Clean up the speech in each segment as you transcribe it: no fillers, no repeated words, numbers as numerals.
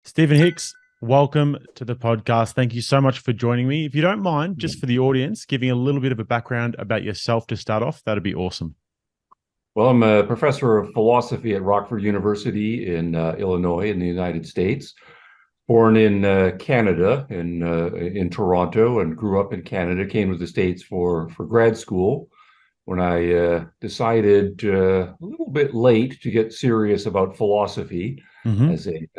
Stephen Hicks, welcome to the podcast. Thank you so much for joining me. If you don't mind, just for the audience, giving a little bit of a background about yourself to start off, that'd be awesome. Well, I'm a professor of philosophy at Rockford University in Illinois in the United States. Born in Canada, in Toronto, and grew up in Canada. Came to the States for grad school when I decided a little bit late to get serious about philosophy Mm-hmm.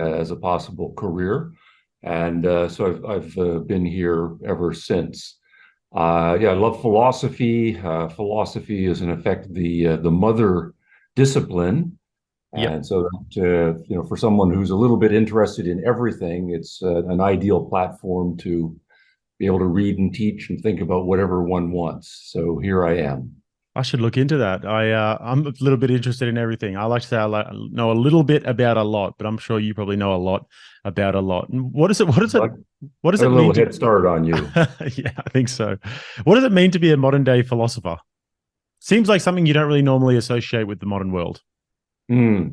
as a possible career, and so I've been here ever since. Yeah, I love philosophy. Philosophy is in effect the mother discipline, Yep. and so that, for someone who's a little bit interested in everything, it's an ideal platform to be able to read and teach and think about whatever one wants. So here I am. I should look into that. I'm a little bit interested in everything. I like to say know a little bit about a lot, but I'm sure you probably know a lot about a lot. And what is it? Like, What does I had it a mean little to? head start on you. Yeah, I think so. What does it mean to be a modern day philosopher? Seems like something you don't really normally associate with the modern world. Hmm.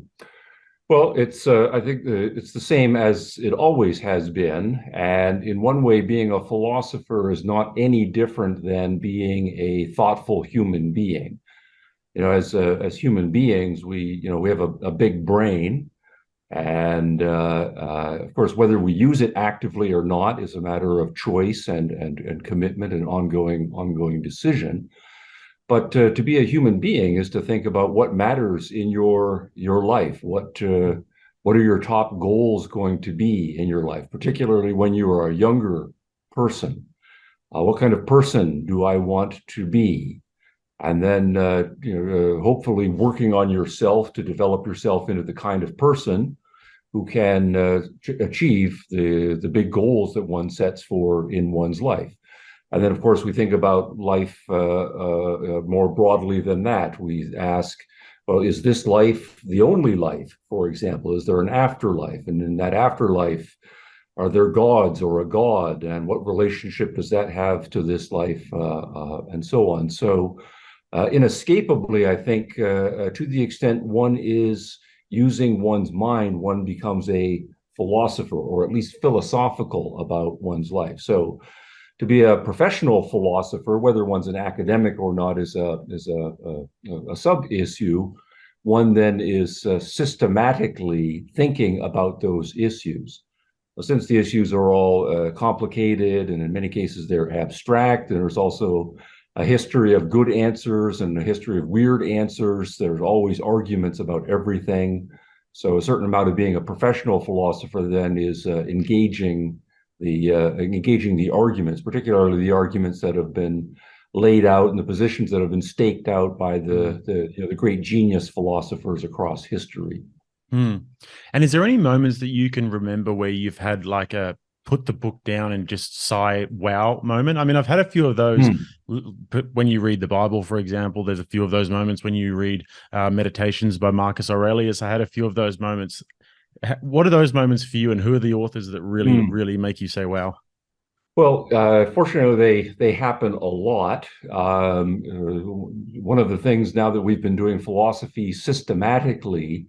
Well, I think it's the same as it always has been. And in one way, being a philosopher is not any different than being a thoughtful human being. As human beings, we have a big brain, and of course, whether we use it actively or not is a matter of choice and commitment and ongoing decision. But to be a human being is to think about what matters in your life. What are your top goals going to be in your life, particularly when you are a younger person? What kind of person do I want to be? And then, hopefully, working on yourself to develop yourself into the kind of person who can achieve the big goals that one sets for in one's life. And then, of course, we think about life more broadly than that. We ask, well, is this life the only life? For example, is there an afterlife? And in that afterlife, are there gods or a god? And what relationship does that have to this life? And so on. So, inescapably, I think, to the extent one is using one's mind, one becomes a philosopher, or at least philosophical about one's life. So, to be a professional philosopher, whether one's an academic or not, is a sub issue. One then is systematically thinking about those issues. Since the issues are all complicated and in many cases they're abstract, and there's also a history of good answers and a history of weird answers. There's always arguments about everything. So a certain amount of being a professional philosopher then is engaging the arguments, particularly the arguments that have been laid out and the positions that have been staked out by the great genius philosophers across history. Hmm. And is there any moments that you can remember where you've had like a put the book down and just sigh wow moment? I mean, I've had a few of those when you read the Bible, for example. There's a few of those moments when you read Meditations by Marcus Aurelius. I had a few of those moments. What are those moments for you, and who are the authors that really, really make you say wow? Well, fortunately, they happen a lot. One of the things now that we've been doing philosophy systematically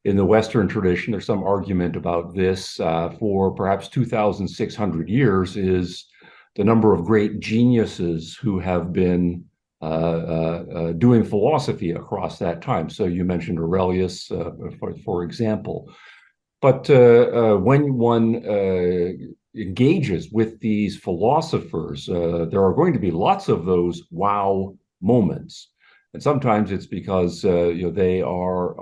in the Western tradition, there's some argument about this, for perhaps 2,600 years, is the number of great geniuses who have been doing philosophy across that time. So you mentioned Aurelius, for example. But when one engages with these philosophers, there are going to be lots of those wow moments. And sometimes it's because they are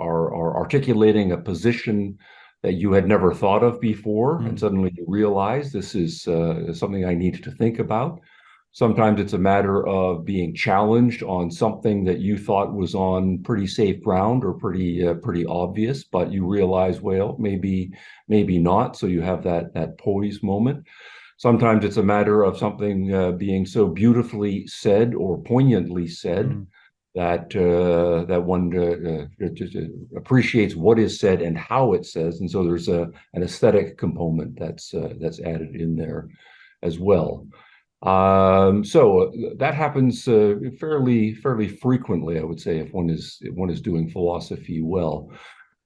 articulating a position that you had never thought of before, and suddenly you realize this is something I need to think about. Sometimes it's a matter of being challenged on something that you thought was on pretty safe ground or pretty obvious, but you realize, well, maybe not. So you have that poise moment. Sometimes it's a matter of something being so beautifully said or poignantly said that one just appreciates what is said and how it says, and so there's an aesthetic component that's added in there as well. So that happens fairly frequently, I would say, if one is doing philosophy well.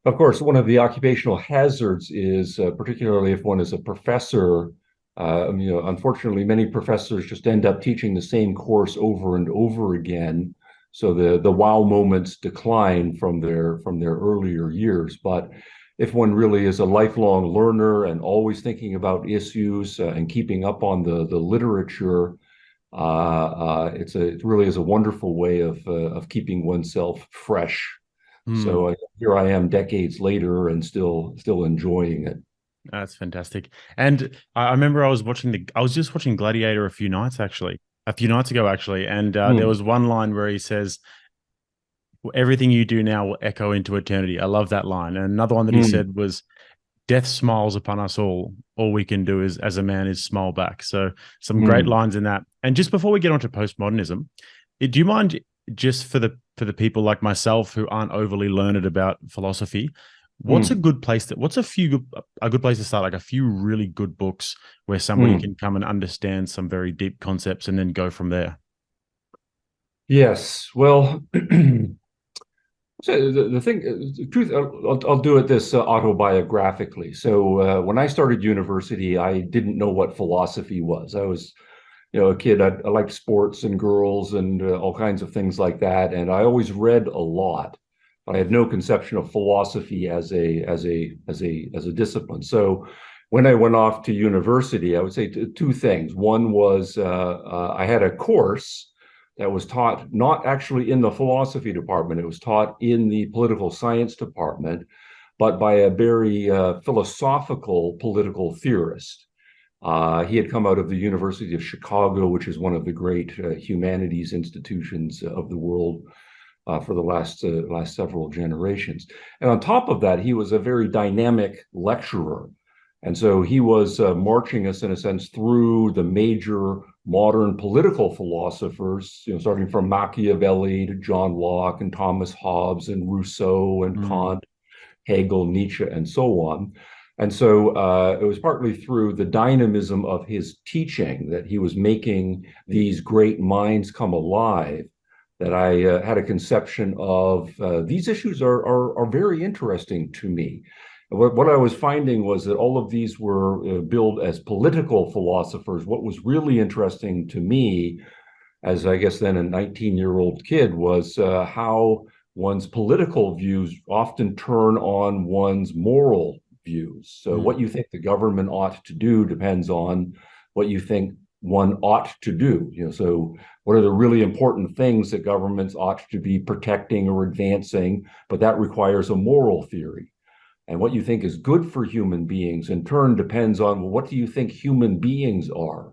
Of course, one of the occupational hazards is, particularly if one is a professor, unfortunately, many professors just end up teaching the same course over and over again. So the wow moments decline from their earlier years. But if one really is a lifelong learner and always thinking about issues and keeping up on the literature, it really is a wonderful way of keeping oneself fresh. Hmm. So here I am decades later and still enjoying it. That's fantastic. And I remember I was just watching Gladiator a few nights ago, actually. And there Mm, was one line where he says, everything you do now will echo into eternity. I love that line. And another one that he mm, said was, death smiles upon us all. All we can do is, as a man, is smile back. So some great mm, lines in that. And just before we get on to postmodernism, do you mind, just for the people like myself who aren't overly learned about philosophy, mm, what's a good place to start, like a few really good books where somebody mm. can come and understand some very deep concepts and then go from there? Yes. Well, so the thing, the truth, I'll do it this autobiographically. So when I started university, I didn't know what philosophy was. I was, a kid. I liked sports and girls and all kinds of things like that, and I always read a lot. But I had no conception of philosophy as a discipline. So when I went off to university, I would say two things. One was I had a course that was taught not actually in the philosophy department. It was taught in the political science department, but by a very philosophical political theorist. He had come out of the University of Chicago, which is one of the great humanities institutions of the world for the last several generations. And on top of that, he was a very dynamic lecturer. And so he was marching us, in a sense, through the major modern political philosophers, starting from Machiavelli to John Locke and Thomas Hobbes and Rousseau and Mm. Kant, Hegel, Nietzsche, and so on. And so it was partly through the dynamism of his teaching that he was making these great minds come alive that I had a conception of these issues are very interesting to me. What I was finding was that all of these were billed as political philosophers. What was really interesting to me, as I guess then a 19-year-old kid, was how one's political views often turn on one's moral views. So Mm. what you think the government ought to do depends on what you think one ought to do. So what are the really important things that governments ought to be protecting or advancing? But that requires a moral theory. And what you think is good for human beings in turn depends on, well, what do you think human beings are?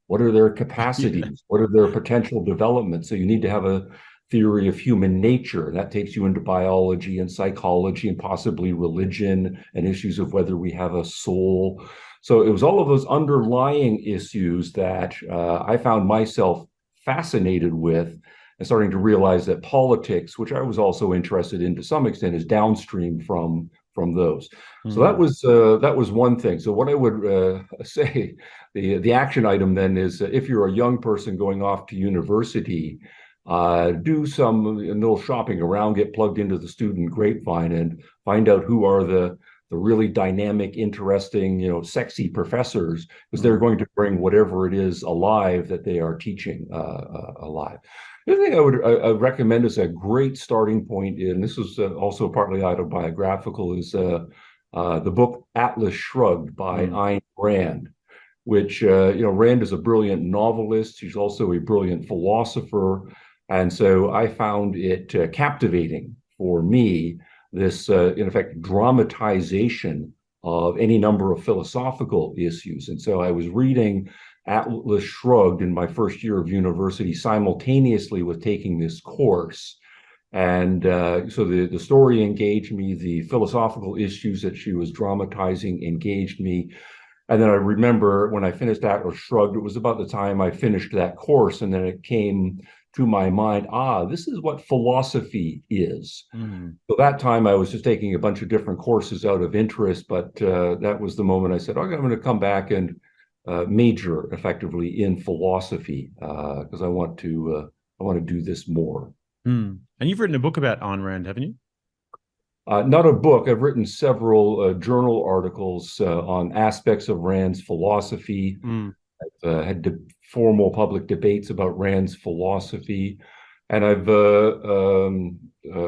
What are their Yeah. capacities? What are their potential developments? So you need to have a theory of human nature. And that takes you into biology and psychology and possibly religion and issues of whether we have a soul. So it was all of those underlying issues that I found myself fascinated with and starting to realize that politics, which I was also interested in to some extent, is downstream from those. So Mm. that was one thing. So what I would say, the action item then is if you're a young person going off to university, do some a little shopping around, get plugged into the student grapevine, and find out who are the really dynamic, interesting, sexy professors, because they're Mm. going to bring whatever it is alive that they are teaching alive. The other thing I recommend as a great starting point, and this is also partly autobiographical, is the book Atlas Shrugged by Mm. Ayn Rand, which, Rand is a brilliant novelist. She's also a brilliant philosopher. And so I found it captivating for me, this, in effect, dramatization of any number of philosophical issues. And so I was reading Atlas Shrugged in my first year of university simultaneously with taking this course. And so the story engaged me, the philosophical issues that she was dramatizing engaged me. And then I remember when I finished Atlas Shrugged, it was about the time I finished that course. And then it came to my mind, this is what philosophy is. Mm. So that time I was just taking a bunch of different courses out of interest, but that was the moment I said, okay, I'm going to come back and major effectively in philosophy because I want to do this more. Mm. And you've written a book about Ayn Rand, haven't you? Not a book. I've written several journal articles on aspects of Rand's philosophy. Mm, I've had formal public debates about Rand's philosophy. And I've,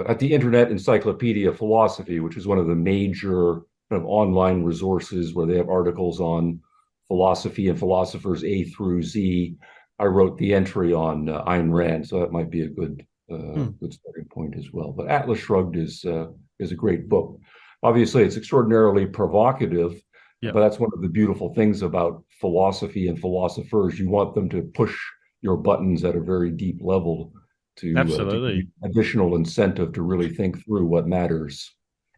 at the Internet Encyclopedia of Philosophy, which is one of the major kind of online resources where they have articles on philosophy and philosophers A through Z, I wrote the entry on Ayn Rand. So that might be a mm, good starting point as well. But Atlas Shrugged is a great book. Obviously, it's extraordinarily provocative, yeah, but that's one of the beautiful things about philosophy and philosophers. You want them to push your buttons at a very deep level to give you absolutely. additional incentive to really think through what matters.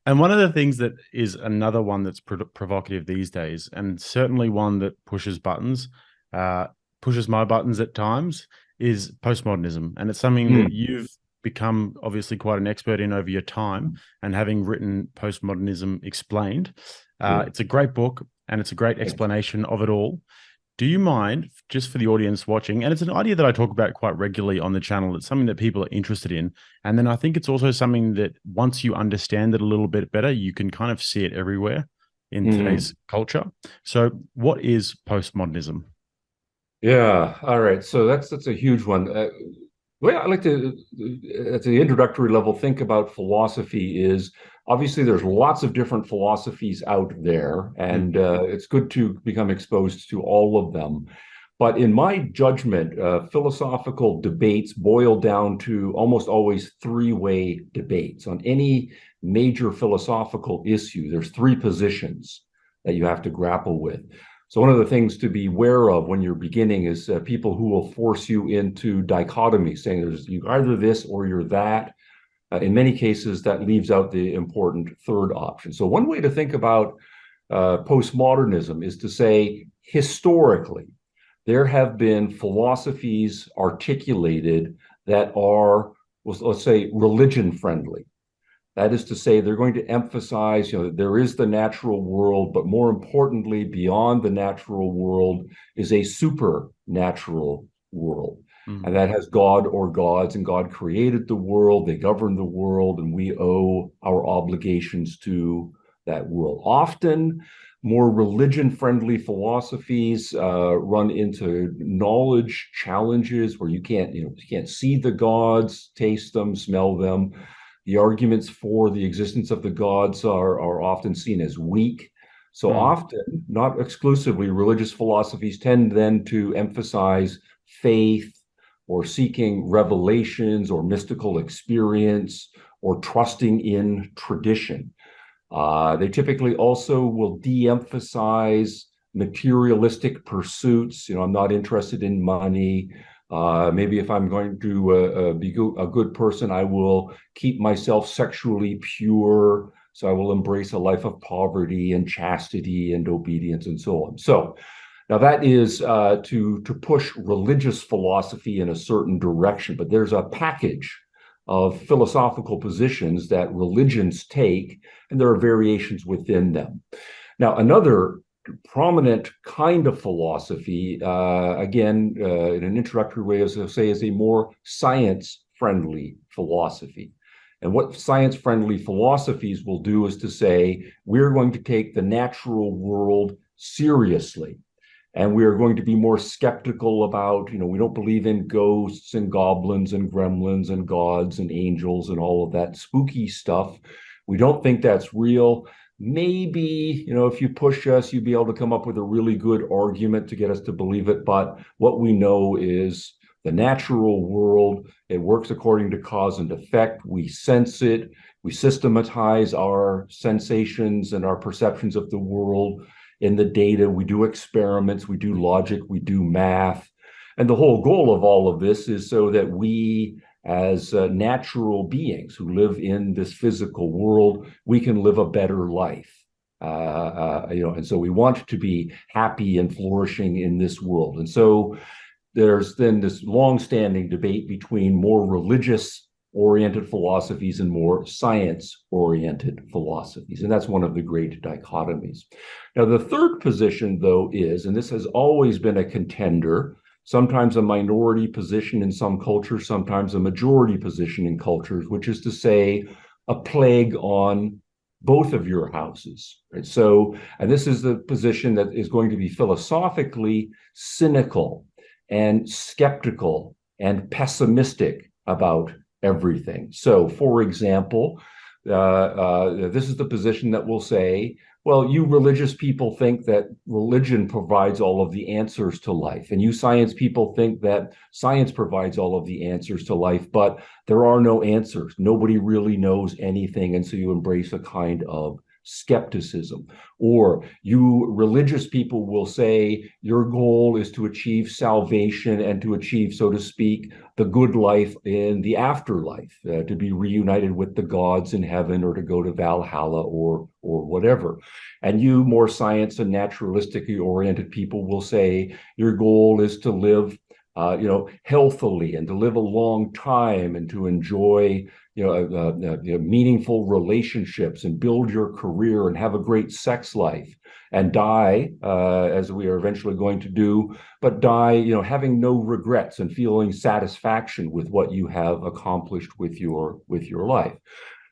And one of the things that is another one that's provocative these days, and certainly one that uh, pushes my buttons at times, is postmodernism. And it's something that Mm, you've become obviously quite an expert in over your time, and having written Postmodernism Explained. yeah. It's a great book and it's a great explanation of it all. Do you mind, just for the audience watching, and it's an idea that I talk about quite regularly on the channel, it's something that people are interested in. And then I think it's also something that once you understand it a little bit better, you can kind of see it everywhere in Mm. today's culture. So, what is postmodernism? Yeah. All right. So that's a huge one. Well, I like to, at the introductory level, think about philosophy is obviously there's lots of different philosophies out there, Mm, and it's good to become exposed to all of them. But in my judgment, philosophical debates boil down to almost always three-way debates. On any major philosophical issue, there's three positions that you have to grapple with. So one of the things to be aware of when you're beginning is people who will force you into dichotomy, saying there's you either this or you're that. In many cases, that leaves out the important third option. So one way to think about postmodernism is to say historically, there have been philosophies articulated that are, let's say, religion friendly. That is to say, they're going to emphasize, there is the natural world, but more importantly, beyond the natural world is a supernatural world. mm, And that has God or gods, and God created the world, they govern the world, and we owe our obligations to that world. Often, more religion-friendly philosophies run into knowledge challenges where you can't see the gods, taste them, smell them. The arguments for the existence of the gods are often seen as weak. So mm, often, not exclusively, religious philosophies tend then to emphasize faith or seeking revelations or mystical experience or trusting in tradition. They typically also will de-emphasize materialistic pursuits. I'm not interested in money. Maybe if I'm going to be a good person, I will keep myself sexually pure. So I will embrace a life of poverty and chastity and obedience and so on. So now that is to push religious philosophy in a certain direction, but there's a package of philosophical positions that religions take, and there are variations within them. Now, another prominent kind of philosophy, again, in an introductory way, as I say, is a more science-friendly philosophy. And what science-friendly philosophies will do is to say, we're going to take the natural world seriously. And we are going to be more skeptical about, we don't believe in ghosts and goblins and gremlins and gods and angels and all of that spooky stuff. We don't think that's real. Maybe, if you push us, you'd be able to come up with a really good argument to get us to believe it. But what we know is the natural world, it works according to cause and effect. We sense it. We systematize our sensations and our perceptions of the world in the data. We do experiments, we do logic, we do math. And the whole goal of all of this is so that we, as natural beings who live in this physical world, we can live a better life. And so we want to be happy and flourishing in this world. And so there's then this long-standing debate between more religious oriented philosophies and more science oriented philosophies. And that's one of the great dichotomies. Now, the third position, though, is, and this has always been a contender, sometimes a minority position in some cultures, sometimes a majority position in cultures, which is to say, a plague on both of your houses. Right? So, and this is the position that is going to be philosophically cynical and skeptical and pessimistic about everything. So, for example, this is the position that will say, well, you religious people think that religion provides all of the answers to life, and you science people think that science provides all of the answers to life, but there are no answers. Nobody really knows anything, and so you embrace a kind of skepticism. Or you religious people will say your goal is to achieve salvation and to achieve, so to speak, the good life in the afterlife, to be reunited with the gods in heaven, or to go to Valhalla, or whatever. And you more science and naturalistically oriented people will say your goal is to live healthily, and to live a long time, and to enjoy meaningful relationships, and build your career, and have a great sex life, and die as we are eventually going to do, but die having no regrets and feeling satisfaction with what you have accomplished with your life.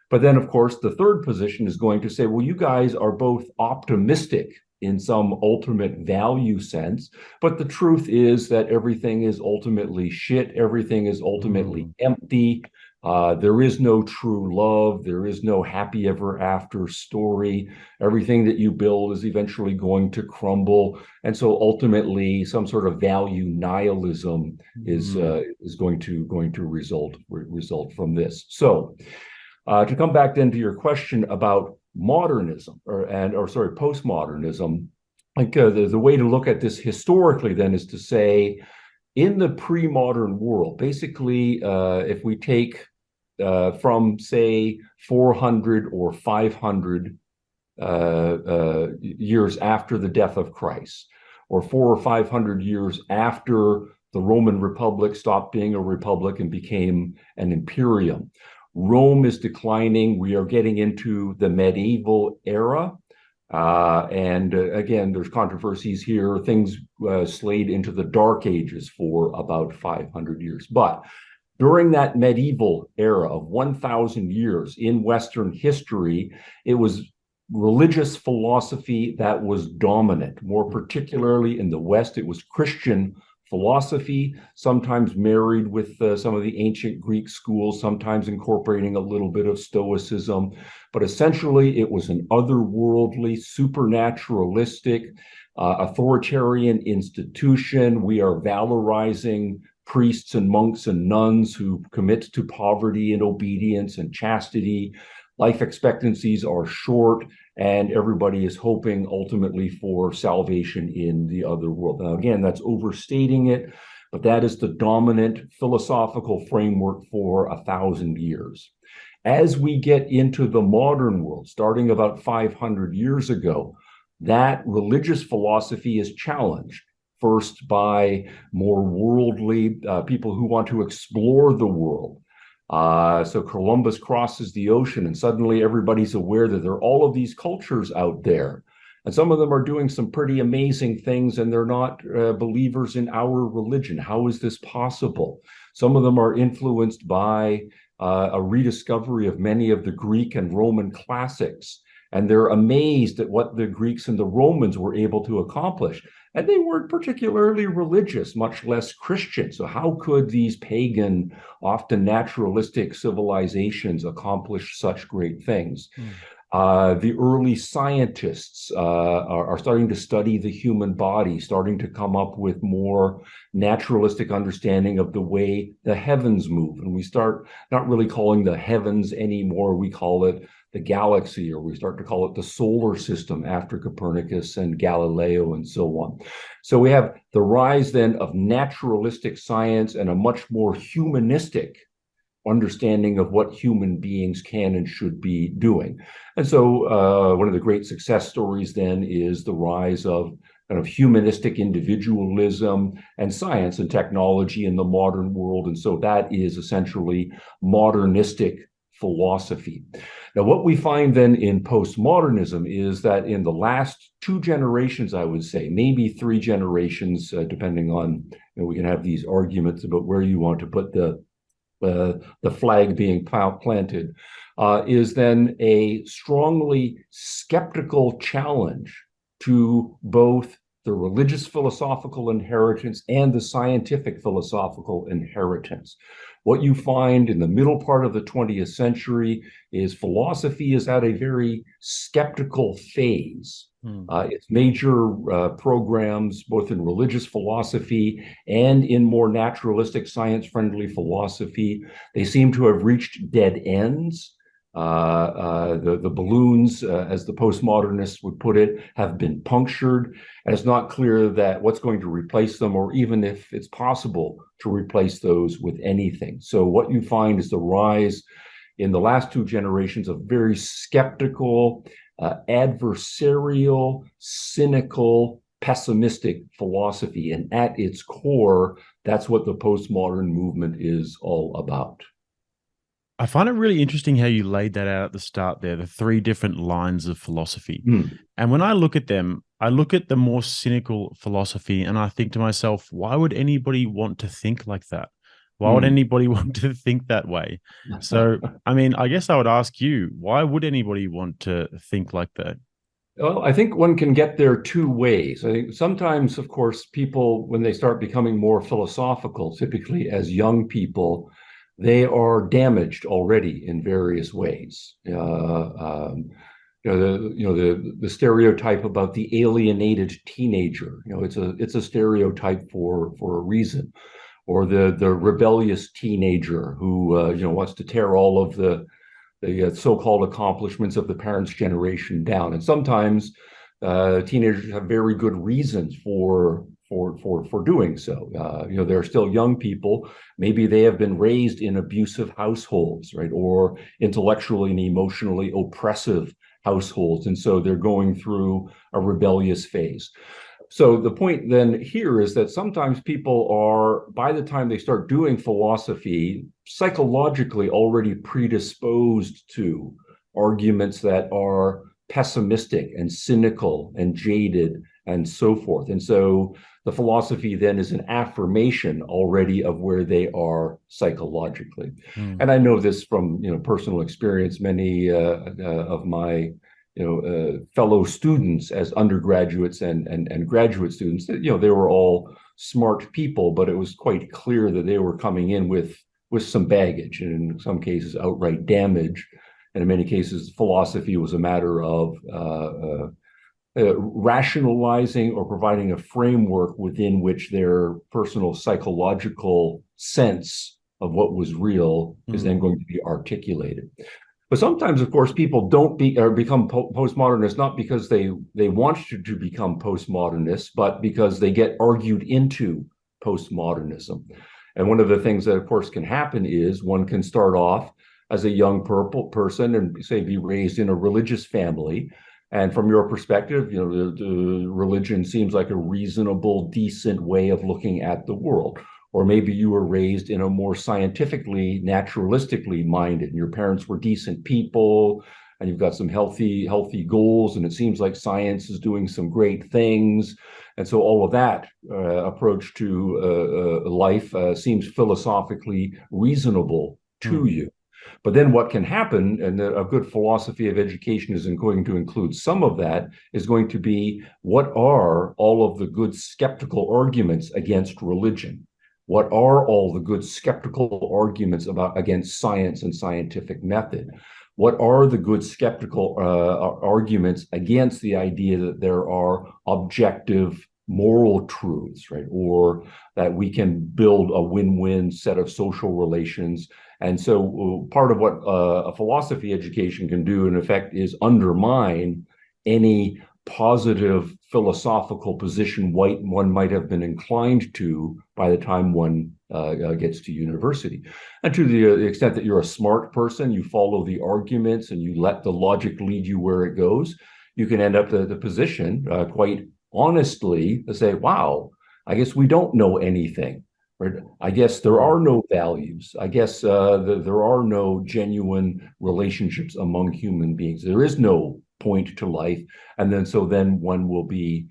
But then, of course, the third position is going to say, well, you guys are both optimistic in some ultimate value sense, but the truth is that everything is ultimately shit. Everything is ultimately empty. There is no true love. There is no happy ever after story. Everything that you build is eventually going to crumble. And so ultimately some sort of value nihilism is going to result from this. So to come back then to your question about modernism, or postmodernism, like the way to look at this historically then is to say, in the pre-modern world, basically, if we take from say 400 or 500 years after the death of Christ, or 400 or 500 years after the Roman Republic stopped being a republic and became an imperium, Rome is declining. We are getting into the medieval era. And again, there's controversies here. Things slayed into the Dark Ages for about 500 years. But during that medieval era of 1,000 years in Western history, it was religious philosophy that was dominant. More particularly in the West, it was Christian philosophy, sometimes married with some of the ancient Greek schools, sometimes incorporating a little bit of Stoicism. But essentially, it was an otherworldly, supernaturalistic, authoritarian institution. We are valorizing priests and monks and nuns who commit to poverty and obedience and chastity. Life expectancies are short, and everybody is hoping ultimately for salvation in the other world. Now, again, that's overstating it, but that is the dominant philosophical framework for 1,000 years. As we get into the modern world, starting about 500 years ago, that religious philosophy is challenged. First, by more worldly people who want to explore the world. So Columbus crosses the ocean, and suddenly everybody's aware that there are all of these cultures out there. And some of them are doing some pretty amazing things, and they're not believers in our religion. How is this possible? Some of them are influenced by a rediscovery of many of the Greek and Roman classics. And they're amazed at what the Greeks and the Romans were able to accomplish. And they weren't particularly religious, much less Christian. So how could these pagan, often naturalistic civilizations accomplish such great things? The early scientists are starting to study the human body, starting to come up with more naturalistic understanding of the way the heavens move. And we start not really calling the heavens anymore. We call it the galaxy, or we start to call it the solar system after Copernicus and Galileo and so on. So we have the rise then of naturalistic science and a much more humanistic understanding of what human beings can and should be doing. And so one of the great success stories then is the rise of kind of humanistic individualism and science and technology in the modern world. And so that is essentially modernistic philosophy. Now, what we find then in postmodernism is that in the last 2 generations, I would say, maybe 3 generations, depending on, we can have these arguments about where you want to put the the flag being planted, is then a strongly skeptical challenge to both the religious philosophical inheritance and the scientific philosophical inheritance. What you find in the middle part of the 20th century is philosophy is at a very skeptical phase. Its major programs, both in religious philosophy and in more naturalistic, science-friendly philosophy, they seem to have reached dead ends. The balloons, as the postmodernists would put it, have been punctured, and it's not clear that what's going to replace them, or even if it's possible to replace those with anything. So what you find is the rise in the last two generations of very skeptical, adversarial, cynical, pessimistic philosophy. And at its core, that's what the postmodern movement is all about. I find it really interesting how you laid that out at the start there, the three different lines of philosophy. And when I look at them, I look at the more cynical philosophy and I think to myself, why would anybody want to think like that? Why would anybody want to think that way? So, I mean, I guess I would ask you, why would anybody want to think like that? Well, I think one can get there two ways. I think sometimes, of course, people, when they start becoming more philosophical, typically as young people, they are damaged already in various ways. The stereotype about the alienated teenager. It's a stereotype for a reason. Or the rebellious teenager who wants to tear all of the so-called accomplishments of the parents' generation down. And sometimes teenagers have very good reasons for doing so. They're still young people. Maybe they have been raised in abusive households, right, or intellectually and emotionally oppressive households, and so they're going through a rebellious phase. So the point then here is that sometimes people are, by the time they start doing philosophy, psychologically already predisposed to arguments that are pessimistic and cynical and jaded and so forth. And so the philosophy then is an affirmation already of where they are psychologically. And I know this from personal experience. Many of my fellow students as undergraduates and graduate students, they were all smart people, but it was quite clear that they were coming in with some baggage, and in some cases outright damage. And in many cases, philosophy was a matter of rationalizing or providing a framework within which their personal psychological sense of what was real is then going to be articulated. But sometimes, of course, people don't become postmodernists not because they want to become postmodernists, but because they get argued into postmodernism. And one of the things that, of course, can happen is one can start off as a young person and say be raised in a religious family. And from your perspective, the religion seems like a reasonable, decent way of looking at the world. Or maybe you were raised in a more scientifically, naturalistically minded, and your parents were decent people, and you've got some healthy goals, and it seems like science is doing some great things. And so all of that approach to life seems philosophically reasonable to you. But then what can happen, and a good philosophy of education is going to include some of that, is going to be, what are all of the good skeptical arguments against religion? What are all the good skeptical arguments against science and scientific method? What are the good skeptical arguments against the idea that there are objective moral truths, right? Or that we can build a win-win set of social relations. And so part of what a philosophy education can do, in effect, is undermine any positive philosophical position one might have been inclined to by the time one gets to university. And to the extent that you're a smart person, you follow the arguments and you let the logic lead you where it goes, you can end up the position quite honestly to say, wow, I guess we don't know anything. Right? I guess there are no values. I guess there are no genuine relationships among human beings. There is no point to life. And then one will be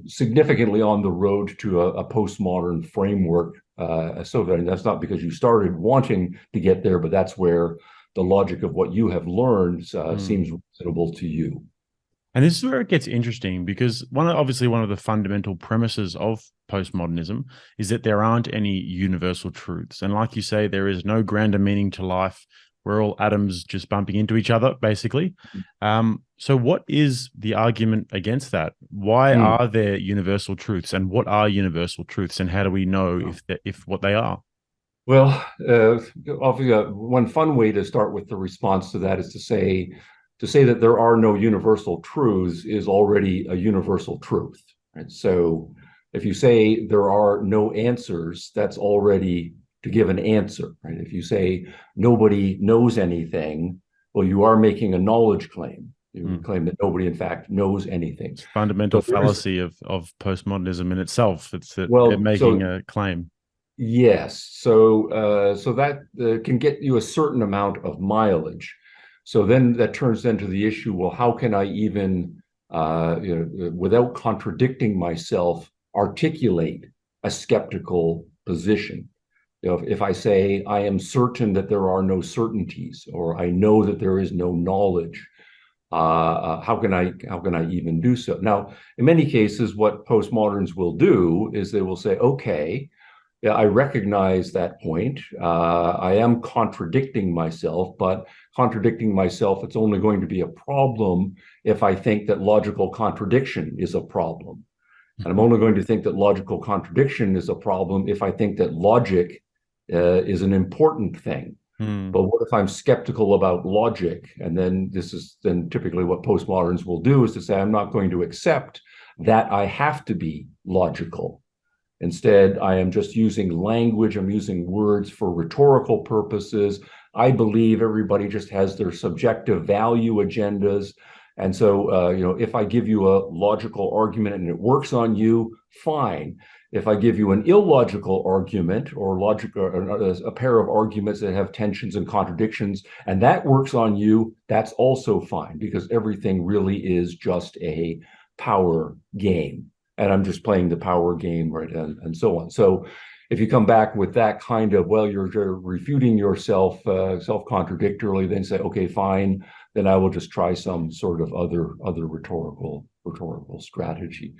significantly on the road to a postmodern framework. So that's not because you started wanting to get there, but that's where the logic of what you have learned seems reasonable to you. And this is where it gets interesting, because obviously one of the fundamental premises of postmodernism is that there aren't any universal truths. And like you say, there is no grander meaning to life. We're all atoms just bumping into each other, basically. So what is the argument against that? Why are there universal truths, and what are universal truths, and how do we know if what they are? Well, obviously, one fun way to start with the response to that is to say that there are no universal truths is already a universal truth. Right? So if you say there are no answers, that's already to give an answer. Right? If you say nobody knows anything, well, you are making a knowledge claim. You claim that nobody, in fact, knows anything. It's fundamental fallacy of postmodernism in itself. It's that well, making a claim. Yes. So that can get you a certain amount of mileage. So then that turns into the issue, well, how can I even, without contradicting myself, articulate a skeptical position? If I say I am certain that there are no certainties, or I know that there is no knowledge, how can I even do so? Now, in many cases, what postmoderns will do is they will say, okay, yeah, I recognize that point. I am contradicting myself, but contradicting myself, it's only going to be a problem if I think that logical contradiction is a problem. And I'm only going to think that logical contradiction is a problem if I think that logic is an important thing. But what if I'm skeptical about logic? And then this is then typically what postmoderns will do, is to say, I'm not going to accept that I have to be logical. Instead, I am just using language. I'm using words for rhetorical purposes. I believe everybody just has their subjective value agendas. And so, if I give you a logical argument and it works on you, fine. If I give you an illogical argument or a pair of arguments that have tensions and contradictions, and that works on you, that's also fine, because everything really is just a power game. And I'm just playing the power game, right, and so on. So if you come back with that kind of, well, you're refuting yourself self-contradictorily, then say, okay, fine, then I will just try some sort of other rhetorical strategy.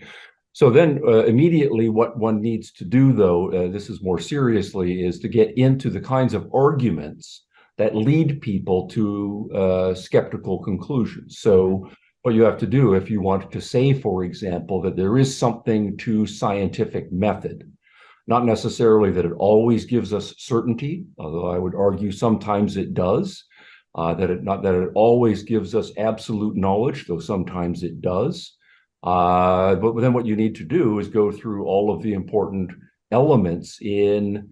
So then immediately what one needs to do, though, this is more seriously, is to get into the kinds of arguments that lead people to skeptical conclusions. So what you have to do if you want to say, for example, that there is something to scientific method, not necessarily that it always gives us certainty, although I would argue sometimes it does, that it always gives us absolute knowledge, though sometimes it does. But then what you need to do is go through all of the important elements in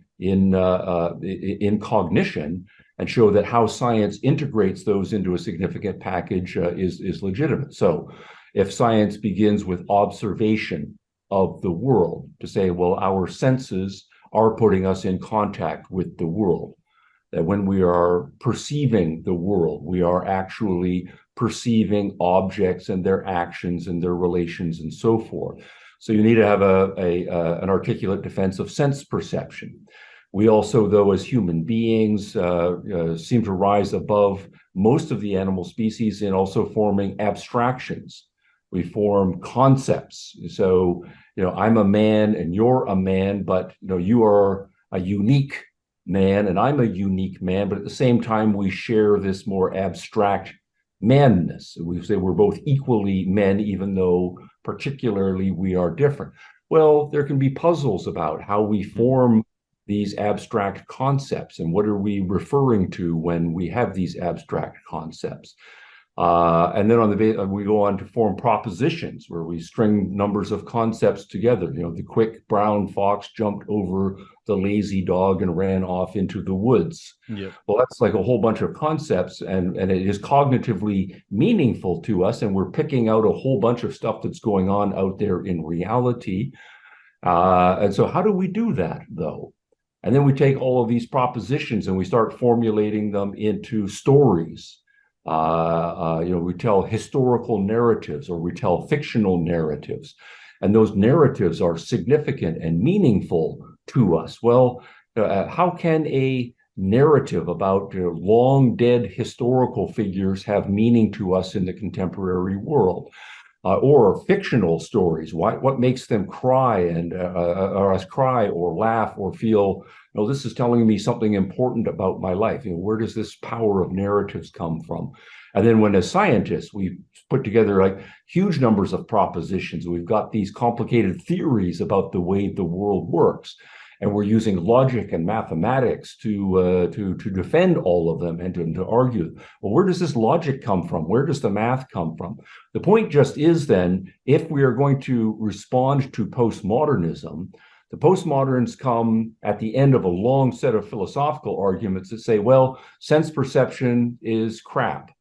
cognition and show that how science integrates those into a significant package is legitimate. So if science begins with observation of the world, to say, well, our senses are putting us in contact with the world, that when we are perceiving the world, we are actually perceiving objects and their actions and their relations and so forth. So you need to have an articulate defense of sense perception. We also, though, as human beings, seem to rise above most of the animal species in also forming abstractions. We form concepts. So, I'm a man and you're a man, but, you are a unique man and I'm a unique man, but at the same time, we share this more abstract manness. We say we're both equally men, even though particularly we are different. Well, there can be puzzles about how we form these abstract concepts and what are we referring to when we have these abstract concepts. And then we go on to form propositions where we string numbers of concepts together. The quick brown fox jumped over the lazy dog and ran off into the woods. Yep. Well, that's like a whole bunch of concepts, and it is cognitively meaningful to us, and we're picking out a whole bunch of stuff that's going on out there in reality. And so how do we do that, though? And then we take all of these propositions and we start formulating them into stories. We tell historical narratives or we tell fictional narratives, and those narratives are significant and meaningful to us. Well, how can a narrative about long dead historical figures have meaning to us in the contemporary world? Or fictional stories. What makes them cry or us cry or laugh or feel, this is telling me something important about my life. Where does this power of narratives come from? And then when as scientists, we put together like huge numbers of propositions, we've got these complicated theories about the way the world works. And we're using logic and mathematics to defend all of them and to argue. Well, where does this logic come from? Where does the math come from? The point just is then, if we are going to respond to postmodernism, the postmoderns come at the end of a long set of philosophical arguments that say, well, sense perception is crap.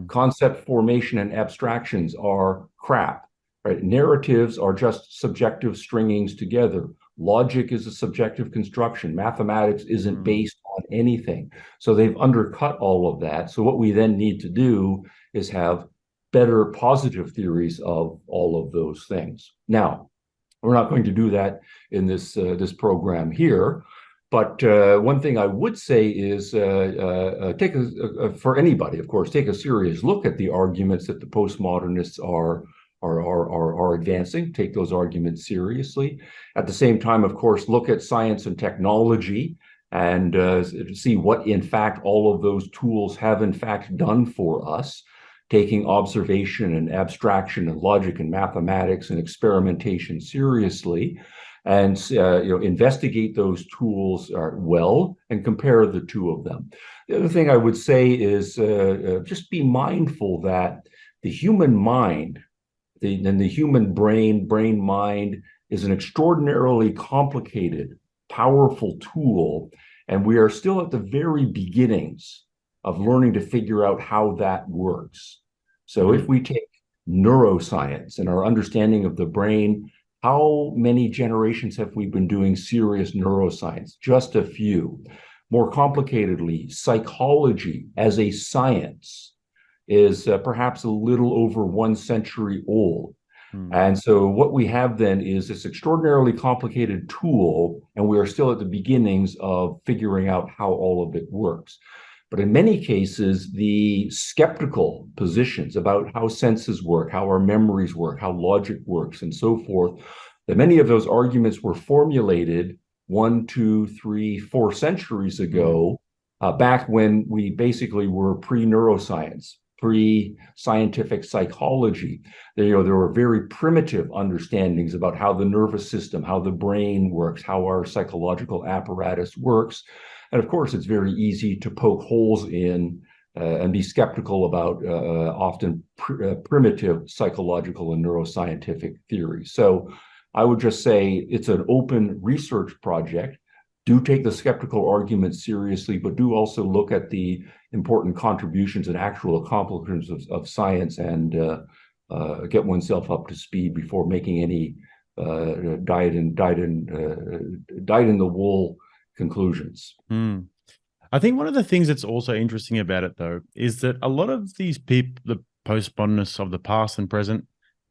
Concept formation and abstractions are crap. Right? Narratives are just subjective stringings together. Logic is a subjective construction. Mathematics isn't based on anything. So they've undercut all of that. So what we then need to do is have better positive theories of all of those things. Now, we're not going to do that in this program here. But one thing I would say is for anybody, of course, take a serious look at the arguments that the postmodernists are advancing, take those arguments seriously. At the same time, of course, look at science and technology and see what, in fact, all of those tools have, in fact, done for us, taking observation and abstraction and logic and mathematics and experimentation seriously, and investigate those tools well and compare the two of them. The other thing I would say is just be mindful that the human mind, the human brain-mind is an extraordinarily complicated, powerful tool, and we are still at the very beginnings of learning to figure out how that works. So if we take neuroscience and our understanding of the brain, how many generations have we been doing serious neuroscience? Just a few. More complicatedly, psychology as a science is perhaps a little over 1 century old. And so what we have then is this extraordinarily complicated tool, and we are still at the beginnings of figuring out how all of it works. But in many cases, the skeptical positions about how senses work, how our memories work, how logic works, and so forth, that many of those arguments were formulated 1, 2, 3, 4 centuries ago, back when we basically were pre-neuroscience, pre-scientific psychology. There were very primitive understandings about how the nervous system, how the brain works, how our psychological apparatus works. And of course, it's very easy to poke holes in and be skeptical about often primitive psychological and neuroscientific theories. So I would just say it's an open research project. Do take the skeptical arguments seriously, but do also look at the important contributions and actual accomplishments of science and get oneself up to speed before making any dyed in the wool conclusions. I think one of the things that's also interesting about it, though, is that a lot of these people, the postmodernists of the past and present,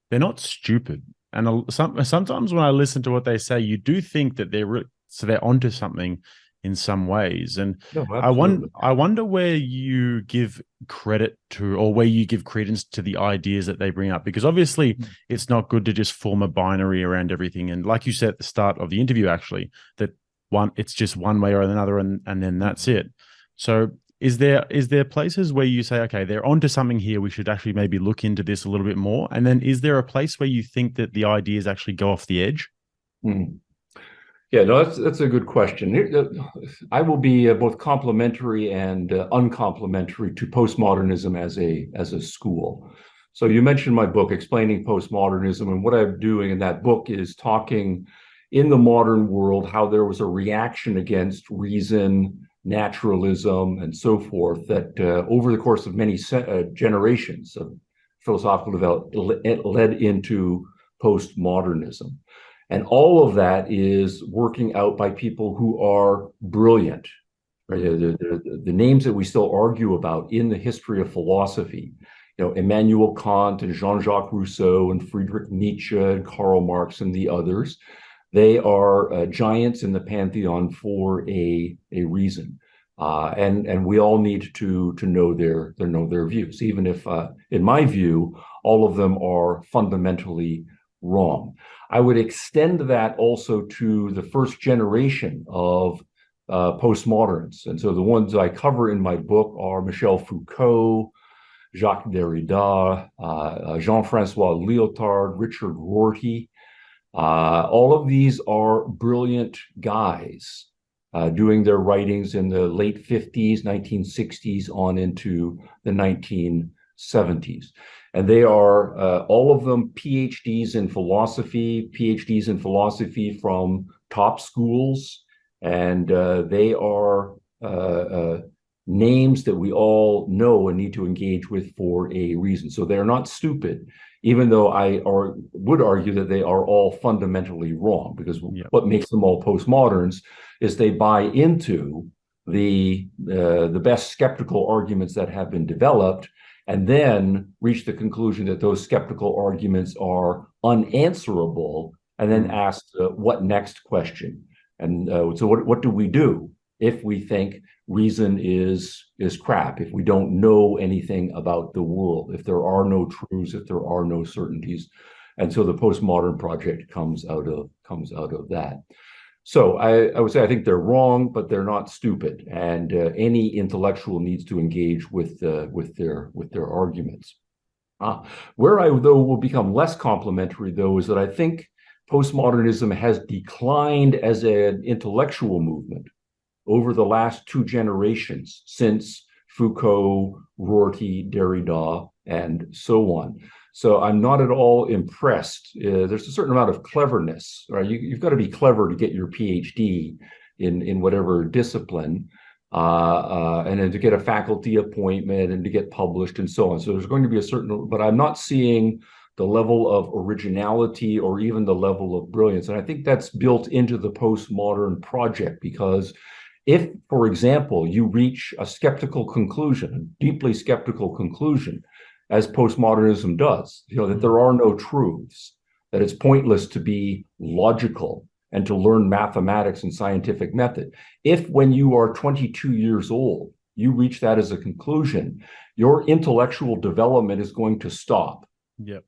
they're not stupid. And sometimes when I listen to what they say, you do think that they're onto something in some ways. And No, I wonder where you give credit to, or where you give credence to the ideas that they bring up, because obviously it's not good to just form a binary around everything. And like you said at the start of the interview, actually, that it's just one way or another, and then that's it. So is there places where you say, okay, they're onto something here, we should actually maybe look into this a little bit more? And then is there a place where you think that the ideas actually go off the edge? Yeah, no, that's a good question. I will be both complimentary and uncomplimentary to postmodernism as a school. So you mentioned my book, Explaining Postmodernism, and what I'm doing in that book is talking in the modern world how there was a reaction against reason, naturalism, and so forth that over the course of many generations of philosophical development led into postmodernism. And all of that is working out by people who are brilliant, right? The names that we still argue about in the history of philosophy, Immanuel Kant and Jean-Jacques Rousseau and Friedrich Nietzsche and Karl Marx and the others, they are giants in the pantheon for a reason. And we all need to know their views, even if, in my view, all of them are fundamentally wrong. I would extend that also to the first generation of postmoderns. And so the ones I cover in my book are Michel Foucault, Jacques Derrida, Jean-Francois Lyotard, Richard Rorty. All of these are brilliant guys doing their writings in the late 50s, 1960s, on into the 1970s. And they are, all of them, Ph.D.s in philosophy from top schools. And they are names that we all know and need to engage with for a reason. So they're not stupid, even though I would argue that they are all fundamentally wrong, because what makes them all postmoderns is they buy into the best skeptical arguments that have been developed, and then reach the conclusion that those skeptical arguments are unanswerable, and then ask what next question. And so what do we do if we think reason is crap, if we don't know anything about the world, if there are no truths, if there are no certainties? And so the postmodern project comes out of that. So I would say I think they're wrong, but they're not stupid, and any intellectual needs to engage with their arguments. Where I, though, will become less complimentary, though, is that I think postmodernism has declined as an intellectual movement over the last two generations, since Foucault, Rorty, Derrida, and so on. So I'm not at all impressed. There's a certain amount of cleverness, right? You've got to be clever to get your Ph.D. in whatever discipline, and then to get a faculty appointment and to get published and so on. So there's going to be a certain, but I'm not seeing the level of originality or even the level of brilliance. And I think that's built into the postmodern project, because if, for example, you reach a skeptical conclusion, a deeply skeptical conclusion, as postmodernism does, that there are no truths, that it's pointless to be logical and to learn mathematics and scientific method. If, when you are 22 years old, you reach that as a conclusion, your intellectual development is going to stop. Yep.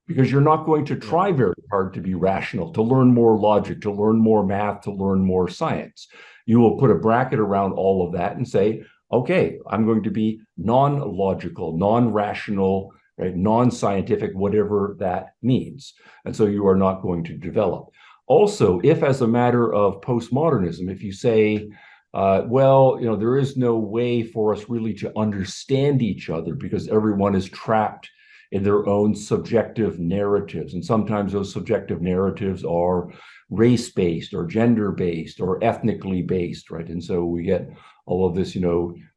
Because you're not going to try very hard to be rational, to learn more logic, to learn more math, to learn more science. You will put a bracket around all of that and say, okay, I'm going to be non-logical, non-rational, right, non-scientific, whatever that means. And so you are not going to develop. Also, if as a matter of postmodernism, if you say, well, there is no way for us really to understand each other because everyone is trapped in their own subjective narratives. And sometimes those subjective narratives are race-based or gender-based or ethnically based, right? And so we get all of this,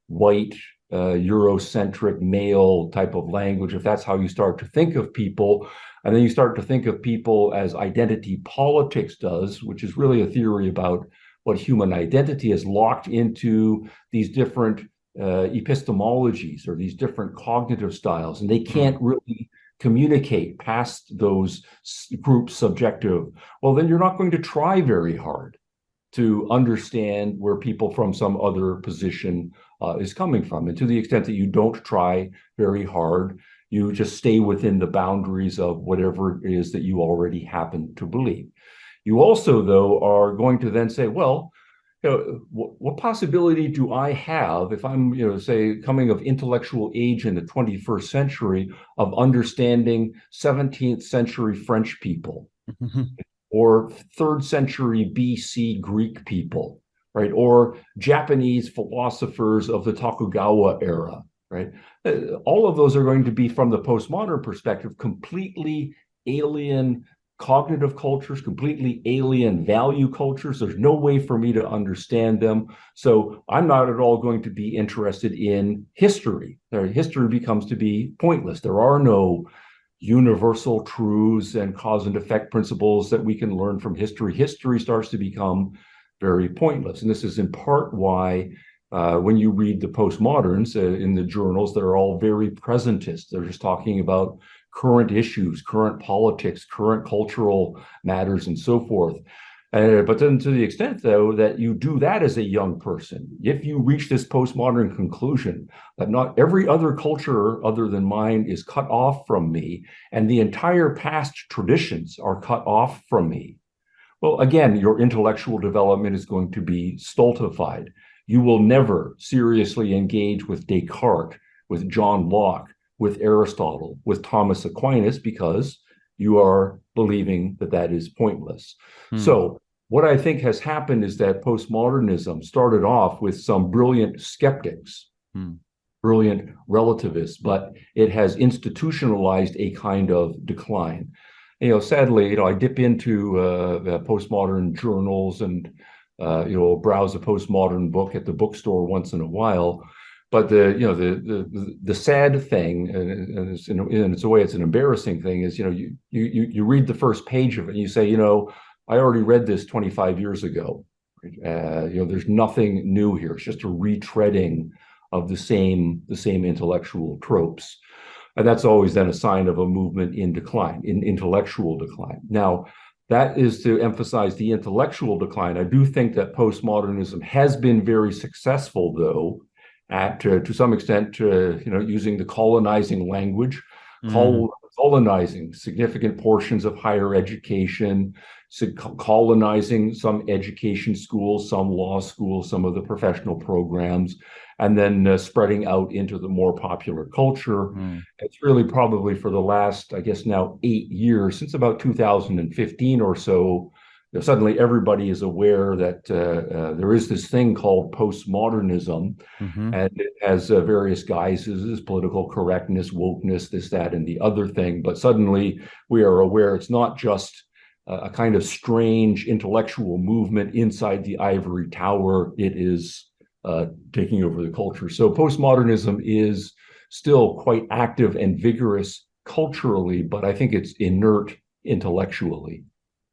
white, Eurocentric, male type of language, if that's how you start to think of people. And then you start to think of people as identity politics does, which is really a theory about what human identity is, locked into these different epistemologies or these different cognitive styles, and they can't really communicate past those group subjective. Well, then you're not going to try very hard to understand where people from some other position is coming from. And to the extent that you don't try very hard, you just stay within the boundaries of whatever it is that you already happen to believe. You also, though, are going to then say, well, what possibility do I have if I'm, say, coming of intellectual age in the 21st century of understanding 17th century French people or 3rd century BC Greek people, right? Or Japanese philosophers of the Tokugawa era, right? All of those are going to be, from the postmodern perspective, completely alien cognitive cultures, completely alien value cultures. There's no way for me to understand them. So I'm not at all going to be interested in history. History becomes to be pointless. There are no universal truths and cause and effect principles that we can learn from history. History starts to become very pointless. And this is in part why When you read the postmoderns in the journals, they're all very presentist. They're just talking about current issues, current politics, current cultural matters, and so forth. But then to the extent, though, that you do that as a young person, if you reach this postmodern conclusion that not every other culture other than mine is cut off from me, and the entire past traditions are cut off from me, well, again, your intellectual development is going to be stultified. You will never seriously engage with Descartes, with John Locke, with Aristotle, with Thomas Aquinas, because you are believing that that is pointless. So what I think has happened is that postmodernism started off with some brilliant skeptics, brilliant relativists, but it has institutionalized a kind of decline. Sadly, I dip into postmodern journals and browse a postmodern book at the bookstore once in a while. But the sad thing, and it's a way it's an embarrassing thing, is you read the first page of it and you say, I already read this 25 years ago. There's nothing new here. It's just a retreading of the same intellectual tropes. And that's always then a sign of a movement in decline, in intellectual decline. Now, that is to emphasize the intellectual decline. I do think that postmodernism has been very successful, though, at to some extent, using the colonizing language, colonizing significant portions of higher education, colonizing some education schools, some law schools, some of the professional programs, and then spreading out into the more popular culture. It's really probably for the last, I guess now 8 years, since about 2015 or so, suddenly everybody is aware that there is this thing called postmodernism, and it has various guises: political correctness, wokeness, this, that, and the other thing. But suddenly we are aware it's not just a kind of strange intellectual movement inside the ivory tower. It is taking over the culture. So postmodernism is still quite active and vigorous culturally, but I think it's inert intellectually.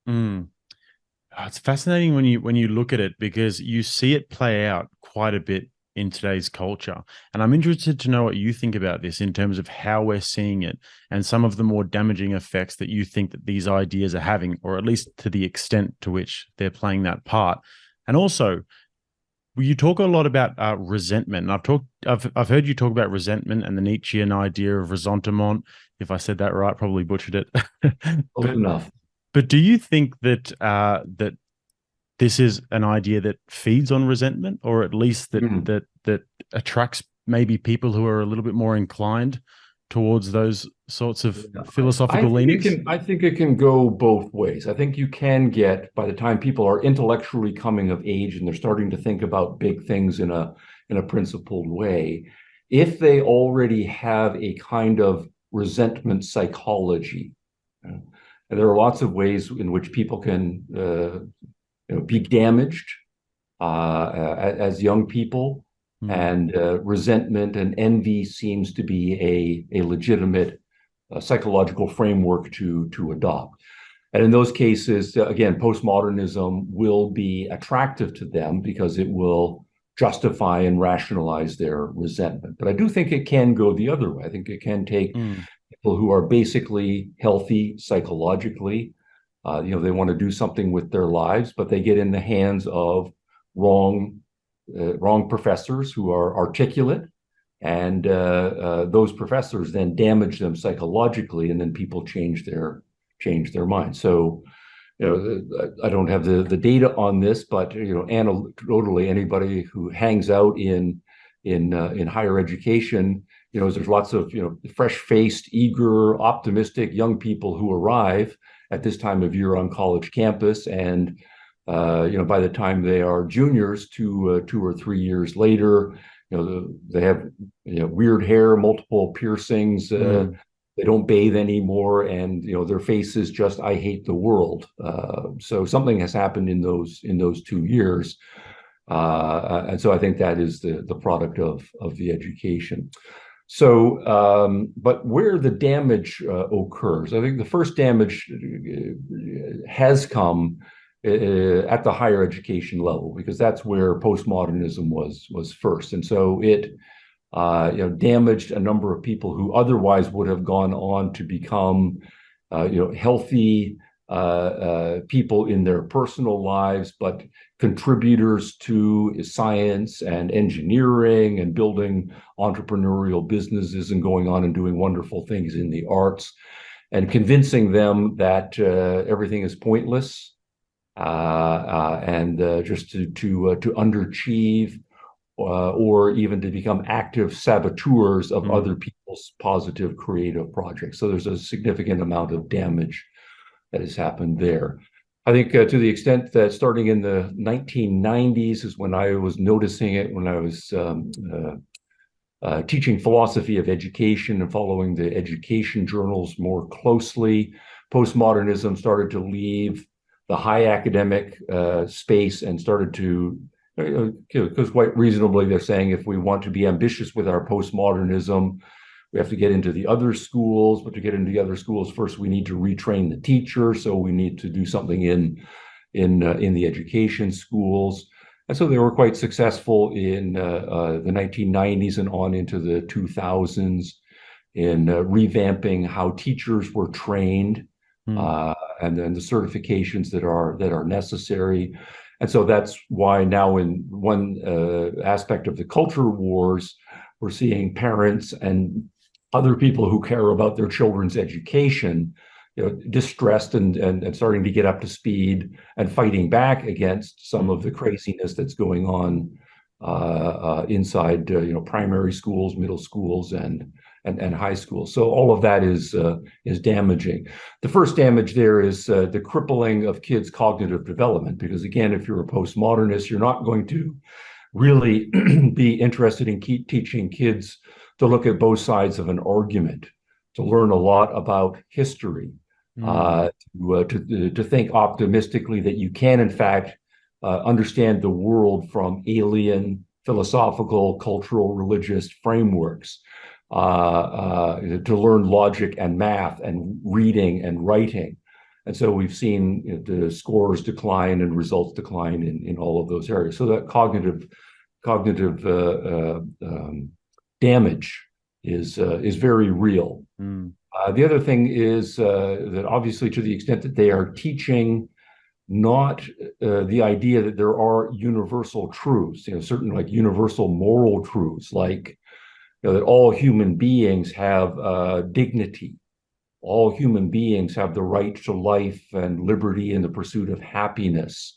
It's fascinating when you look at it, because you see it play out quite a bit in today's culture. And I'm interested to know what you think about this in terms of how we're seeing it and some of the more damaging effects that you think that these ideas are having, or at least to the extent to which they're playing that part. And also, you talk a lot about resentment. And I've heard you talk about resentment and the Nietzschean idea of ressentiment. If I said that right, probably butchered it. Close enough. But do you think that that this is an idea that feeds on resentment, or at least that attracts maybe people who are a little bit more inclined towards those sorts of philosophical leanings? I think it can go both ways. I think you can get, by the time people are intellectually coming of age and they're starting to think about big things in a principled way, if they already have a kind of resentment psychology. And there are lots of ways in which people can be damaged as young people, and resentment and envy seems to be a legitimate psychological framework to adopt. And in those cases, again, postmodernism will be attractive to them because it will justify and rationalize their resentment. But I do think it can go the other way. I think it can take people who are basically healthy psychologically. They want to do something with their lives, but they get in the hands of wrong professors who are articulate, and those professors then damage them psychologically, and then people change their mind. So, I don't have the data on this, but anecdotally, anybody who hangs out in higher education, there's lots of fresh-faced, eager, optimistic young people who arrive at this time of year on college campus, and by the time they are juniors, 2 or 3 years later, they have weird hair, multiple piercings. They don't bathe anymore, and their face is just, I hate the world. So something has happened in those 2 years, and so I think that is the product of the education. So, but where the damage occurs, I think the first damage has come at the higher education level, because that's where postmodernism was first. And so it damaged a number of people who otherwise would have gone on to become healthy people in their personal lives, but contributors to science and engineering and building entrepreneurial businesses and going on and doing wonderful things in the arts, and convincing them that everything is pointless, and just to underachieve, or even to become active saboteurs of other people's positive creative projects. So there's a significant amount of damage that has happened there. I think to the extent that starting in the 1990s is when I was noticing it, when I was teaching philosophy of education and following the education journals more closely, postmodernism started to leave the high academic space and started to, because quite reasonably they're saying if we want to be ambitious with our postmodernism, we have to get into the other schools. But to get into the other schools, first we need to retrain the teacher. So we need to do something in the education schools. And so they were quite successful in the 1990s and on into the 2000s in revamping how teachers were trained, and then the certifications that are necessary. And so that's why now in one aspect of the culture wars, we're seeing parents and other people who care about their children's education, distressed and starting to get up to speed and fighting back against some of the craziness that's going on inside primary schools, middle schools, and high schools. So all of that is damaging. The first damage there is the crippling of kids' cognitive development, because again, if you're a postmodernist, you're not going to really be interested in teaching kids to look at both sides of an argument, to learn a lot about history, to think optimistically that you can, in fact, understand the world from alien philosophical, cultural, religious frameworks, to learn logic and math and reading and writing. And so we've seen the scores decline and results decline in all of those areas. So that cognitive damage is very real. The other thing is that obviously, to the extent that they are teaching not the idea that there are universal truths, certain like universal moral truths, like that all human beings have dignity, all human beings have the right to life and liberty and the pursuit of happiness,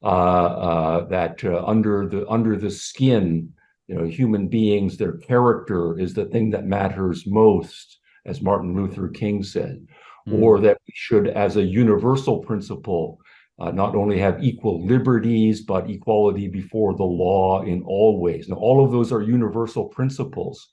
that under the skin, human beings, their character is the thing that matters most, as Martin Luther King said, or that we should, as a universal principle, not only have equal liberties, but equality before the law in all ways. Now, all of those are universal principles,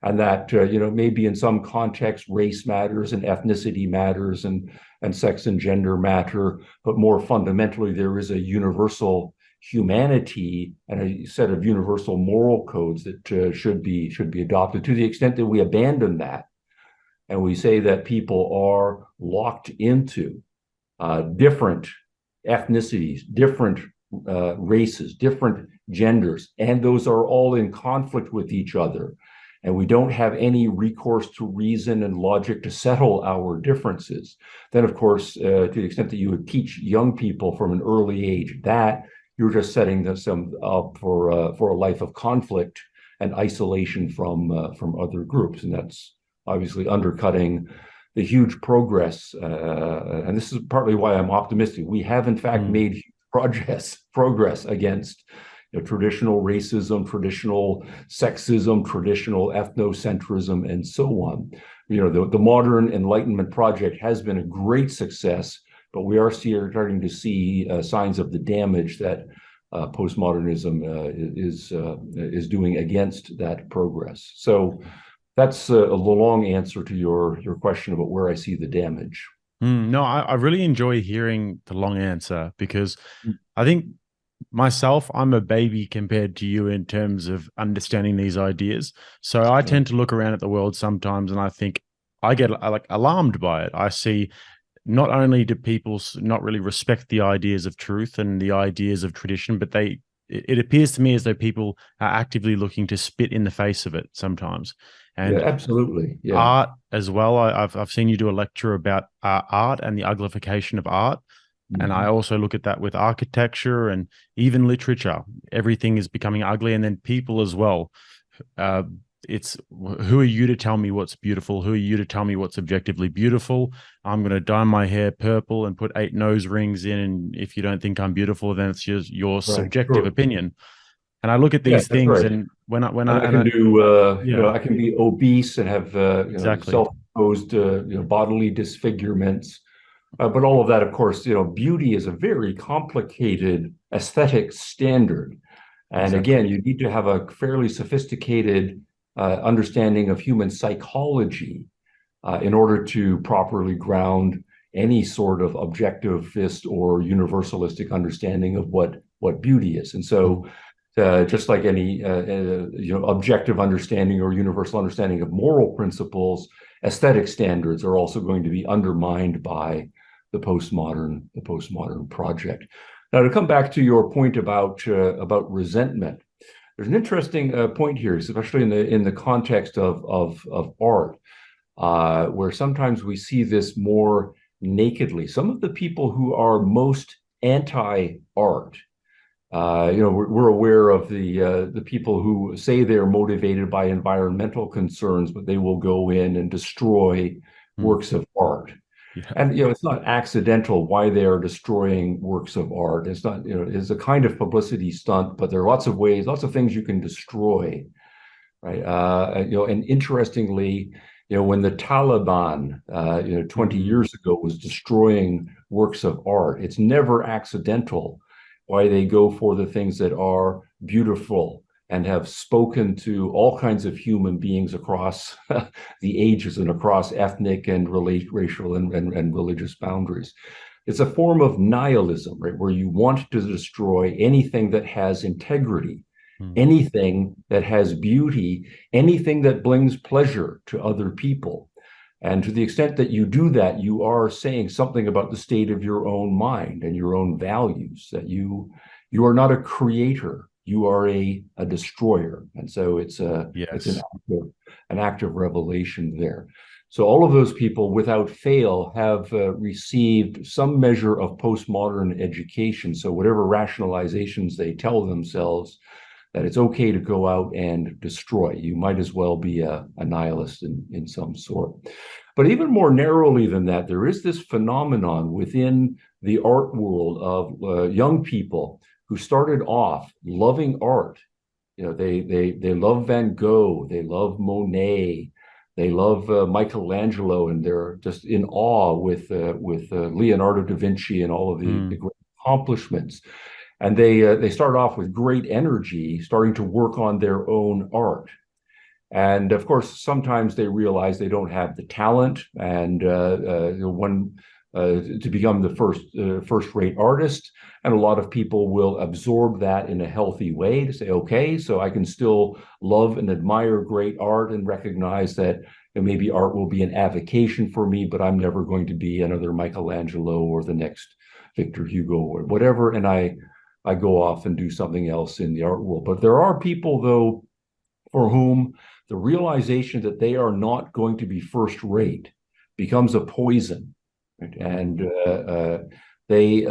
and that, maybe in some context, race matters and ethnicity matters and sex and gender matter, but more fundamentally, there is a universal humanity and a set of universal moral codes that should be adopted. To the extent that we abandon that, and we say that people are locked into different ethnicities, different races, different genders, and those are all in conflict with each other, and we don't have any recourse to reason and logic to settle our differences, then of course, to the extent that you would teach young people from an early age that, you're just setting them up for a life of conflict and isolation from other groups, and that's obviously undercutting the huge progress. And this is partly why I'm optimistic. We have, in fact, made progress against traditional racism, traditional sexism, traditional ethnocentrism, and so on. The modern Enlightenment project has been a great success, but we are starting to see signs of the damage that postmodernism is doing against that progress. So that's a long answer to your question about where I see the damage. No, I really enjoy hearing the long answer, because I think myself, I'm a baby compared to you in terms of understanding these ideas. So I tend to look around at the world sometimes and I think I get like alarmed by it. I see not only do people not really respect the ideas of truth and the ideas of tradition, but it appears to me as though people are actively looking to spit in the face of it sometimes. Yeah, And absolutely. Yeah. art as well. I've seen you do a lecture about art and the uglification of art. And I Mhm. also look at that with architecture and even literature. Everything is becoming ugly. And then people as well. Uh, it's who are you to tell me what's beautiful? Who are you to tell me what's objectively beautiful? I'm going to dye my hair purple and put 8 nose rings in. And if you don't think I'm beautiful, then it's just your Right. subjective Sure. opinion. And I look at Yeah, these that's things, right. and And I can do, yeah, I can be obese and have, exactly. self-imposed, bodily disfigurements. But all of that, of course, beauty is a very complicated aesthetic standard. And again, Exactly. you need to have a fairly sophisticated understanding of human psychology in order to properly ground any sort of objectivist or universalistic understanding of what beauty is. And Mm. so, just like any objective understanding or universal understanding of moral principles, aesthetic standards are also going to be undermined by the postmodern project. Now, to come back to your point about resentment, there's an interesting point here, especially in the context of art, where sometimes we see this more nakedly. Some of the people who are most anti-art, we're aware of the people who say they're motivated by environmental concerns, but they will go in and destroy Mm. works of art. Yeah. And it's not accidental why they are destroying works of art. It's not, it's a kind of publicity stunt, but there are lots of ways, lots of things you can destroy, right? And interestingly, when the Taliban, 20 Mm. years ago was destroying works of art, it's never accidental why they go for the things that are beautiful and have spoken to all kinds of human beings across the ages and across ethnic and racial and religious boundaries. It's a form of nihilism, right, where you want to destroy anything that has integrity, Mm. anything that has beauty, anything that brings pleasure to other people. And to the extent that you do that, you are saying something about the state of your own mind and your own values, that you are not a creator, you are a destroyer. And so it's Yes. an act of revelation there. So all of those people, without fail, have received some measure of postmodern education. So whatever rationalizations they tell themselves, that it's okay to go out and destroy. You might as well be a nihilist in some sort. But even more narrowly than that, there is this phenomenon within the art world of young people who started off loving art. They love Van Gogh, they love Monet, they love Michelangelo, and they're just in awe with Leonardo da Vinci and all of the Mm. great accomplishments. And they start off with great energy, starting to work on their own art. And of course, sometimes they realize they don't have the talent and one to become the first-rate artist. And a lot of people will absorb that in a healthy way to say, okay, so I can still love and admire great art and recognize that maybe art will be an avocation for me, but I'm never going to be another Michelangelo or the next Victor Hugo or whatever. And I go off and do something else in the art world. But there are people, though, for whom the realization that they are not going to be first rate becomes a poison. Right? And they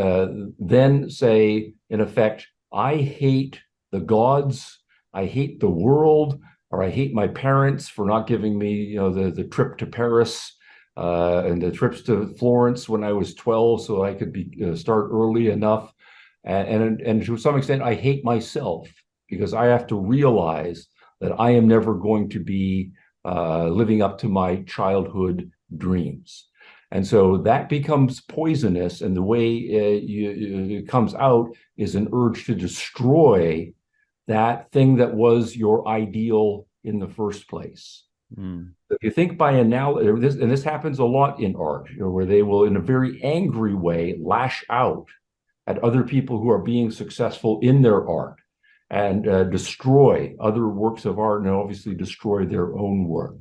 then say, in effect, I hate the gods, I hate the world, or I hate my parents for not giving me, the trip to Paris and the trips to Florence when I was 12, so I could start early enough. And to some extent, I hate myself because I have to realize that I am never going to be living up to my childhood dreams. And so that becomes poisonous. And the way it comes out is an urge to destroy that thing that was your ideal in the first place. Mm. If you think by analogy, and this happens a lot in art, where they will, in a very angry way, lash out at other people who are being successful in their art and destroy other works of art and obviously destroy their own work.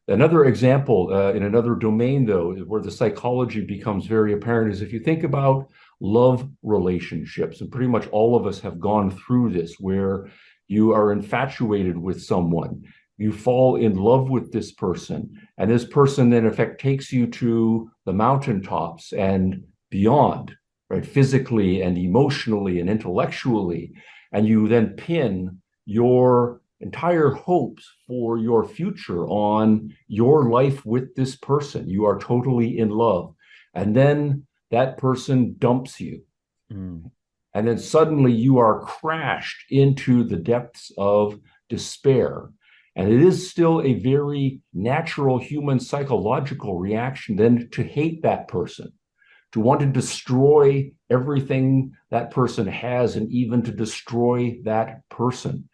Another example in another domain, though, where the psychology becomes very apparent is if you think about love relationships, and pretty much all of us have gone through this, where you are infatuated with someone, you fall in love with this person, and this person then, in effect, takes you to the mountaintops and beyond, right? Physically and emotionally and intellectually, and you then pin your entire hopes for your future on your life with this person. You are totally in love. And then that person dumps you. Mm. And then suddenly you are crashed into the depths of despair. And it is still a very natural human psychological reaction then to hate that person, to want to destroy everything that person has, and even to destroy that person.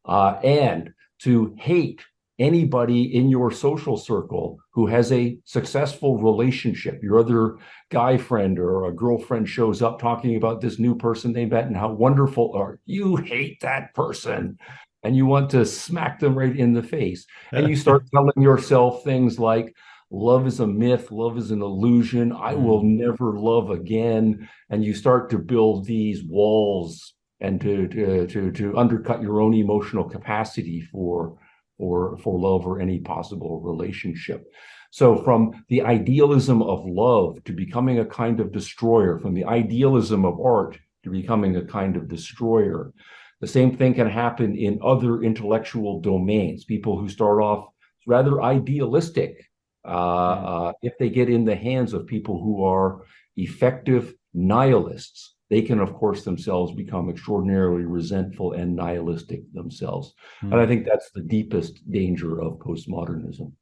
And to hate anybody in your social circle who has a successful relationship. Your other guy friend or a girlfriend shows up talking about this new person they met and how wonderful, or you hate that person and you want to smack them right in the face. And you start telling yourself things like, love is a myth, love is an illusion, I will never love again. And you start to build these walls and to undercut your own emotional capacity for love or any possible relationship. So from the idealism of love to becoming a kind of destroyer, from the idealism of art to becoming a kind of destroyer. The same thing can happen in other intellectual domains. People who start off rather idealistic, if they get in the hands of people who are effective nihilists, they can, of course, themselves become extraordinarily resentful and nihilistic themselves. And I think that's the deepest danger of postmodernism.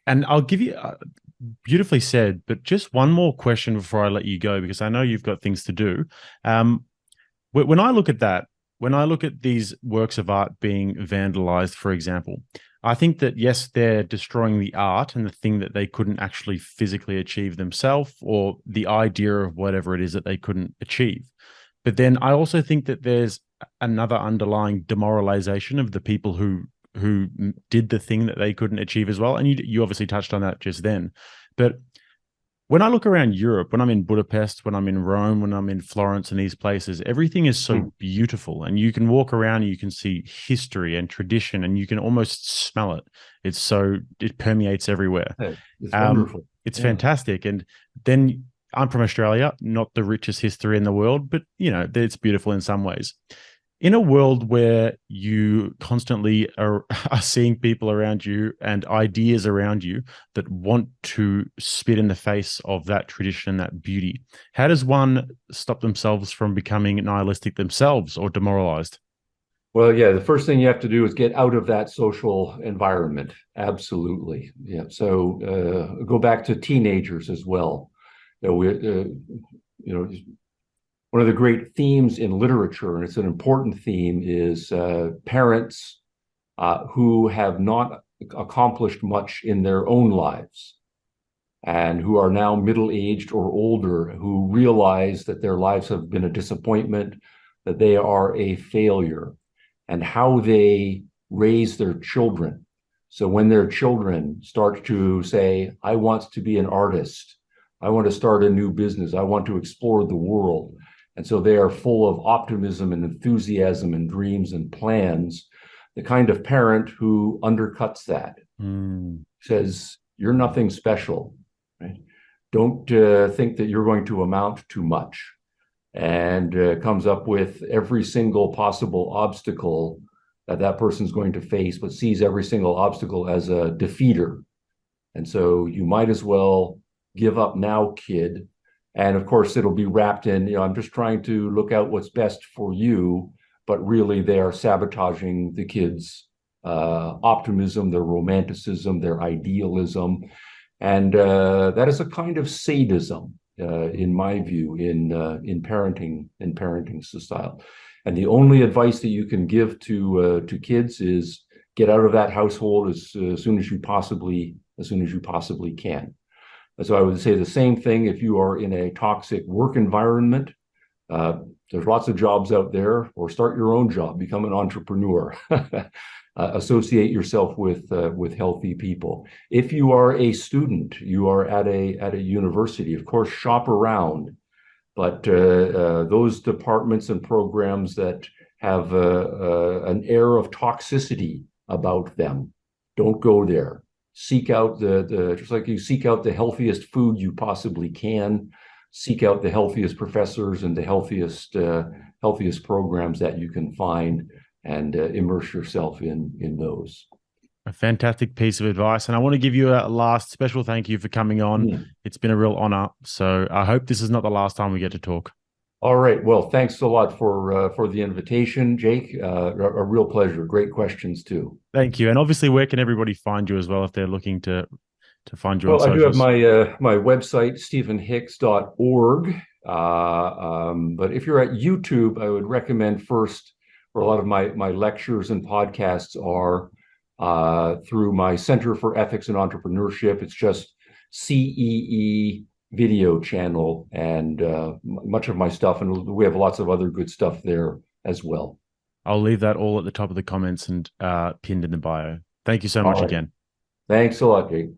And I'll give you, beautifully said, but just one more question before I let you go, because I know you've got things to do. When I look at that, when I look at these works of art being vandalized, for example, I think that, yes, they're destroying the art and the thing that they couldn't actually physically achieve themselves, or the idea of whatever it is that they couldn't achieve. But then I also think that there's another underlying demoralization of the people who did the thing that they couldn't achieve as well. And you obviously touched on that just then. But when I look around Europe, when I'm in Budapest, when I'm in Rome, when I'm in Florence and these places, everything is so beautiful. And you can walk around and you can see history and tradition, and you can almost smell it. It permeates everywhere. It's wonderful. It's fantastic. And then I'm from Australia, not the richest history in the world, but it's beautiful in some ways. In a world where you constantly are seeing people around you and ideas around you that want to spit in the face of that tradition, that beauty, how does one stop themselves from becoming nihilistic themselves or demoralized? Well, yeah, the first thing you have to do is get out of that social environment. Absolutely. Yeah. So go back to teenagers as well. One of the great themes in literature, and it's an important theme, is parents who have not accomplished much in their own lives and who are now middle-aged or older, who realize that their lives have been a disappointment, that they are a failure, and how they raise their children. So when their children start to say, I want to be an artist, I want to start a new business, I want to explore the world, and so they are full of optimism and enthusiasm and dreams and plans, the kind of parent who undercuts that, says, you're nothing special, right? Don't think that you're going to amount to much, and comes up with every single possible obstacle that person's going to face, but sees every single obstacle as a defeater. And so you might as well give up now, kid. And of course, it'll be wrapped in, I'm just trying to look out what's best for you. But really, they are sabotaging the kids' optimism, their romanticism, their idealism. And that is a kind of sadism, in my view, in parenting style. And the only advice that you can give to kids is get out of that household as soon as you possibly can. So I would say the same thing if you are in a toxic work environment. There's lots of jobs out there, or start your own job, become an entrepreneur. Associate yourself with healthy people. If you are a student, you are at a university, of course, shop around. But those departments and programs that have an air of toxicity about them, don't go there. Seek out just like you seek out the healthiest food you possibly can. Seek out the healthiest professors and the healthiest programs that you can find, and immerse yourself in those. A fantastic piece of advice. And I want to give you a last special thank you for coming on. It's been a real honor. So I hope this is not the last time we get to talk. All right. Well, thanks a lot for the invitation, Jake. A real pleasure. Great questions too. Thank you. And obviously, where can everybody find you as well if they're looking to find you on Well, I do have socials? my website, stephenhicks.org. But if you're at YouTube, I would recommend first, or a lot of my lectures and podcasts are through my Center for Ethics and Entrepreneurship. It's just CEE video channel, and much of my stuff, and we have lots of other good stuff there as well. I'll leave that all at the top of the comments and pinned in the bio. Thank you so All much right. again. Thanks a lot, Jake.